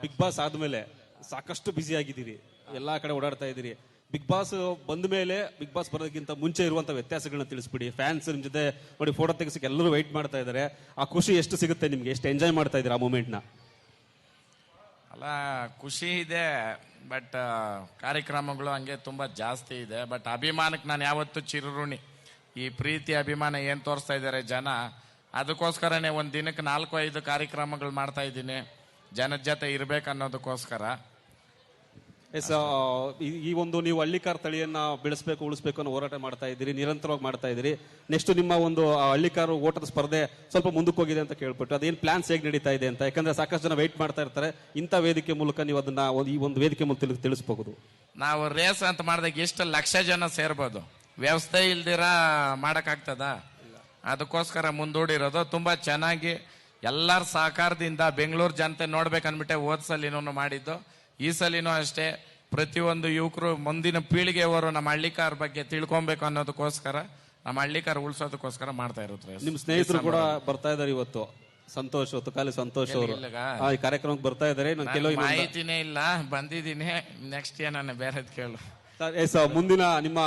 Big boss ಆದ್ಮೇಲೆ ಸಾಕಷ್ಟು busy ಆಗಿದ್ದೀರಿ, ಎಲ್ಲಾ ಕಡೆ ಓಡಾಡ್ತಾ ಇದ್ದೀರಿ. ಬಿಗ್ ಬಾಸ್ ಬಂದ ಮೇಲೆ ಬಿಗ್ ಬಾಸ್ ಬರೋದಕ್ಕಿಂತ ಮುಂಚೆ ಇರುವಂತ ವ್ಯತ್ಯಾಸಗಳನ್ನ ತಿಳಿಸ್ಬಿಡಿ. ಫ್ಯಾನ್ಸ್ ನಿಮ್ ಜೊತೆ ನೋಡಿ ಫೋಟೋ ತೆಗಿಸಕ್ಕೆ ಎಲ್ಲರೂ ವೈಟ್ ಮಾಡ್ತಾ ಇದ್ದಾರೆ. ಆ ಖುಷಿ ಎಷ್ಟು ಸಿಗುತ್ತೆ ನಿಮ್ಗೆ? ಎಷ್ಟು ಎಂಜಾಯ್ ಮಾಡ್ತಾ ಇದ್ದೀರಾ ಆ ಮೂಮೆಂಟ್ ನ? ಅಲ್ಲ, ಖುಷಿ ಇದೆ, ಬಟ್ ಕಾರ್ಯಕ್ರಮಗಳು ಹಂಗೆ ತುಂಬಾ ಜಾಸ್ತಿ ಇದೆ. ಬಟ್ ಅಭಿಮಾನಕ್ಕೆ ನಾನು ಯಾವತ್ತೂ ಚಿರಋಣಿ. ಈ ಪ್ರೀತಿ ಅಭಿಮಾನ ಏನ್ ತೋರಿಸ್ತಾ ಇದ್ದಾರೆ ಜನ, ಅದಕ್ಕೋಸ್ಕರನೇ ಒಂದ್ ದಿನಕ್ಕೆ 4-5 ಕಾರ್ಯಕ್ರಮಗಳು ಮಾಡ್ತಾ ಇದ್ದೀನಿ, ಜನದ ಜೊತೆ ಇರ್ಬೇಕನ್ನೋದಕ್ಕೋಸ್ಕರ. ಎಸ್, ಈ ಒಂದು ನೀವು ಹಳ್ಳಿಕಾರ್ ತಳಿಯನ್ನ ಬೆಳೆಸಬೇಕು, ಉಳಿಸಬೇಕು ಅನ್ನೋ ಹೋರಾಟ ಮಾಡ್ತಾ ಇದ್ದೀರಿ, ನಿರಂತರವಾಗಿ ಮಾಡ್ತಾ ಇದ್ದೀರಿ. ನೆಕ್ಸ್ಟ್ ನಿಮ್ಮ ಒಂದು ಹಳ್ಳಿಕಾರು ಓಟದ ಸ್ಪರ್ಧೆ ಸ್ವಲ್ಪ ಮುಂದಕ್ಕೆ ಹೋಗಿದೆ ಅಂತ ಕೇಳ್ಬಿಟ್ಟು ಅದೇನು ಪ್ಲಾನ್ಸ್ ಹೇಗೆ ನಡೀತಾ ಇದೆ ಅಂತ? ಯಾಕಂದ್ರೆ ಸಾಕಷ್ಟು ಜನ ವೆಯ್ಟ್ ಮಾಡ್ತಾ ಇರ್ತಾರೆ. ಇಂಥ ವೇದಿಕೆ ಮೂಲಕ ನೀವು ಅದನ್ನ ಈ ಒಂದು ವೇದಿಕೆ ಮೂಲಕ ತಿಳಿಸಬಹುದು. ನಾವು ರೇಸ್ ಅಂತ ಮಾಡಿದಾಗ ಎಷ್ಟು ಲಕ್ಷ ಜನ ಸೇರ್ಬೋದು, ವ್ಯವಸ್ಥೆ ಇಲ್ದಿರ ಮಾಡಕ್ಕಾಗ್ತದ? ಅದಕ್ಕೋಸ್ಕರ ಮುಂದೂಡಿರೋದು. ತುಂಬಾ ಚೆನ್ನಾಗಿ ಎಲ್ಲರ ಸಹಕಾರದಿಂದ ಬೆಂಗಳೂರು ಜನತೆ ನೋಡ್ಬೇಕನ್ಬಿಟ್ಟೆ ಹೋದ್ ಸಲಿನೂ ಮಾಡಿದ್ದು. ಈ ಸಲಿನೂ ಅಷ್ಟೇ ಪ್ರತಿಯೊಂದು ಯುವಕರು ಮುಂದಿನ ಪೀಳಿಗೆಯವರು ನಮ್ಮ ಹಳ್ಳಿಕಾರ್ ಬಗ್ಗೆ ತಿಳ್ಕೊಬೇಕು ಅನ್ನೋದಕ್ಕೋಸ್ಕರ, ನಮ್ಮ ಹಳ್ಳಿಕಾರ್ ಉಳಿಸೋದಕ್ಕೋಸ್ಕರ ಮಾಡ್ತಾ ಇರುತ್ತೆ. ನಿಮ್ ಸ್ನೇಹಿತರು ಕೂಡ ಬರ್ತಾ ಇದಾರೆ ಇವತ್ತು. ಸಂತೋಷ್, ತುಕಾಲಿ ಸಂತೋಷ್ ಅವರು ಈ ಕಾರ್ಯಕ್ರಮಕ್ಕೆ ಬರ್ತಾ ಇದಾರೆ. ಮಾಹಿತಿನೇ ಇಲ್ಲ, ಬಂದಿದ್ದೀನಿ. ನೆಕ್ಸ್ಟ್ ಏನಾನ ಬೇರೆದ್ ಕೇಳು. ಎಸ್, ಮುಂದಿನ ನಿಮ್ಮ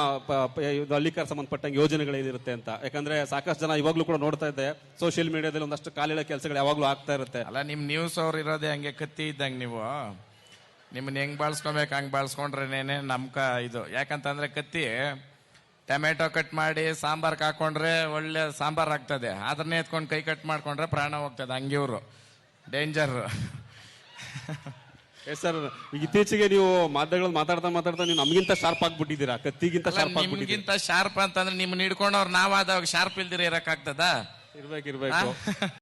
ಹಳ್ಳಿಕಾರ್ ಸಂಬಂಧಪಟ್ಟಂಗೆ ಯೋಜನೆಗಳೇನಿರುತ್ತೆ ಅಂತ? ಯಾಕಂದ್ರೆ ಸಾಕಷ್ಟು ಜನ ಇವಾಗ್ಲೂ ಕೂಡ ನೋಡ್ತಾ ಇದ್ದೆ ಸೋಷಿಯಲ್ ಮೀಡಿಯಾದಲ್ಲಿ ಒಂದಷ್ಟು ಕಾಲಿಳ ಕೆಲಸಗಳು ಯಾವಾಗ್ಲೂ ಆಗ್ತಾ ಇರುತ್ತೆ. ಅಲ್ಲ, ನಿಮ್ ನ್ಯೂಸ್ ಅವ್ರು ಇರೋದೇ ಹಂಗೆ ಕತ್ತಿ ಇದ್ದಂಗೆ. ನೀವು ನಿಮ್ಮನ್ನ ಹೆಂಗ್ ಬಾಳ್ಸ್ಕೊಬೇಕು ಹಂಗ್ ಬಾಳ್ಸ್ಕೊಂಡ್ರೇನೇನೆ ನಮ್ಕ ಇದು. ಯಾಕಂತಂದ್ರೆ ಕತ್ತಿ ಟೊಮೆಟೊ ಕಟ್ ಮಾಡಿ ಸಾಂಬಾರ್ಗೆ ಹಾಕೊಂಡ್ರೆ ಒಳ್ಳೆ ಸಾಂಬಾರ್ ಆಗ್ತದೆ, ಅದನ್ನೇ ಎತ್ಕೊಂಡು ಕೈ ಕಟ್ ಮಾಡ್ಕೊಂಡ್ರೆ ಪ್ರಾಣ ಹೋಗ್ತದೆ. ಹಂಗಿವ್ರು ಡೇಂಜರ್. ಎಸ್ ಸರ್, ಇತ್ತೀಚೆಗೆ ನೀವು ಮಾಧ್ಯಮಗಳು ಮಾತಾಡ್ತಾ ನೀವು ನಮ್ಗಿಂತ ಶಾರ್ಪ್ ಆಗ್ಬಿಟ್ಟಿದ್ದೀರಾ, ಕತ್ತಿಗಿಂತ ಶಾರ್ಪ್ ಆಗ್ಬಿಟ್ಟಿದ್ದೀರಾ. ನಿಮ್ಗಿಂತ ಶಾರ್ಪ್ ಅಂತಂದ್ರೆ ನಿಮ್ಮನ್ನ ಹಿಡ್ಕೊಂಡವ್ರು ನಾವಾದಾಗ ಶಾರ್ಪ್ ಇಲ್ದಿರ ಇರಕ್ಕಾಗ್ತದ? ಇರ್ಬೇಕು.